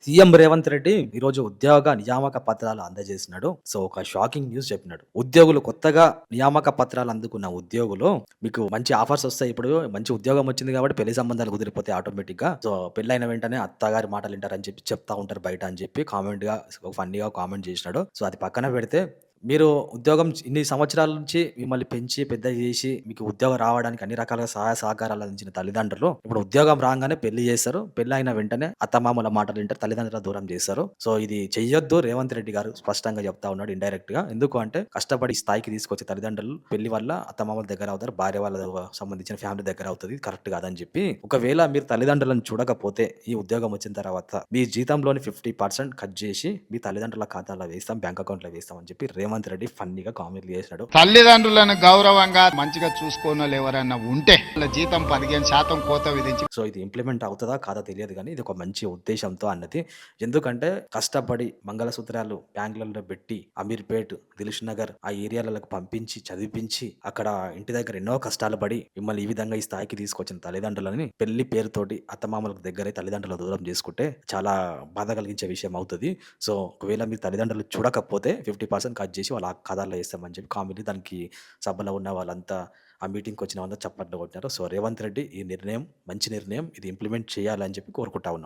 CM Revanth Reddy ఈరోజు ఉద్యోగ నియామక పత్రాలు అందజేసినాడు. సో, ఒక షాకింగ్ న్యూస్ చెప్పినాడు. ఉద్యోగులు కొత్తగా నియామక పత్రాలు అందుకున్న ఉద్యోగులు మీకు మంచి ఆఫర్స్ వస్తాయి. ఇప్పుడు మంచి ఉద్యోగం వచ్చింది కాబట్టి పెళ్లి సంబంధాలు కుదిరిపోతాయి ఆటోమేటిక్‌గా. సో, పెళ్లయిన వెంటనే అత్తగారి మాటలు వింటారని చెప్పి చెప్తా ఉంటారు బయట అని చెప్పి కామెంట్‌గా ఫన్నీగా కామెంట్ చేసినాడు. సో, అది పక్కన పెడితే మీరు ఉద్యోగం ఇన్ని సంవత్సరాల నుంచి మిమ్మల్ని పెంచి పెద్ద చేసి మీకు ఉద్యోగం రావడానికి అన్ని రకాలుగా సహాయ సహకారాలు అందించిన తల్లిదండ్రులు ఇప్పుడు ఉద్యోగం రాగానే పెళ్లి చేస్తారు. పెళ్లయిన వెంటనే అత్తమామల మాటలు వింటారు. తల్లిదండ్రుల దూరం చేస్తారు. సో, ఇది చెయ్యొద్దు రేవంత్ రెడ్డి గారు స్పష్టంగా చెప్తా ఉన్నాడు ఇండైరెక్ట్‌గా. ఎందుకు అంటే కష్టపడి ఈ స్థాయికి తీసుకొచ్చే తల్లిదండ్రులు పెళ్లి వల్ల అత్తమామల దగ్గర అవుతారు. భార్య వాళ్ళ సంబంధించిన ఫ్యామిలీ దగ్గర అవుతది. కరెక్ట్ కాదని చెప్పి ఒకవేళ మీరు తల్లిదండ్రులను చూడకపోతే ఈ ఉద్యోగం వచ్చిన తర్వాత మీ జీతంలోని 50% కట్ చేసి మీ తల్లిదండ్రుల ఖాతాలో వేస్తాం, బ్యాంక్ అకౌంట్‌లో వేస్తాం అని చెప్పి రేవంత్ రెడ్డి ఫన్నీగా కామెంట్లు చేశాడు. తల్లిదండ్రులను గౌరవంగా మంచిగా చూసుకోనోళ్ళు ఎవరైనా ఉంటే వాళ్ళ జీతం 15% కోత విధించి సో, ఇది ఇంప్లిమెంట్ అవుతదా కాదా తెలియదు గానీ, ఇది ఒక మంచి ఉద్దేశ్యంతో అన్నది. ఎందుకంటే కష్టపడి మంగళసూత్రాలు బ్యాంకులలో బెట్టి అమీర్‌పేట్, దిల్‌షుక్ నగర్ ఆ ఏరియాలలకు పంపించి, చదివిపించి, అక్కడ ఇంటి దగ్గర ఎన్నో కష్టాలు పడి మిమ్మల్ని ఈ విధంగా ఈ స్థాయికి తీసుకొచ్చిన తల్లిదండ్రులని పెళ్లి పేరుతోటి అత్తమామలకు దగ్గరై తల్లిదండ్రుల దూరం చేసుకుంటే చాలా బాధ కలిగించే విషయం అవుతది. సో, ఒకవేళ మీ తల్లిదండ్రులు చూడకపోతే 50% కట్ చేసి వాళ్ళ ఖాతాల్లో ఏస్తామని చెప్పి కామెంట్‌లు దానికి సభలో ఉన్న వాళ్ళంతా ఆ మీటింగ్‌కొచ్చిన వాళ్ళంతా చప్పట్లు కొట్టినారు. సో, రేవంత్ రెడ్డి ఈ నిర్ణయం మంచి నిర్ణయం. ఇది ఇంప్లిమెంట్ చేయాలని చెప్పి కోరుకుంటా ఉన్నాం.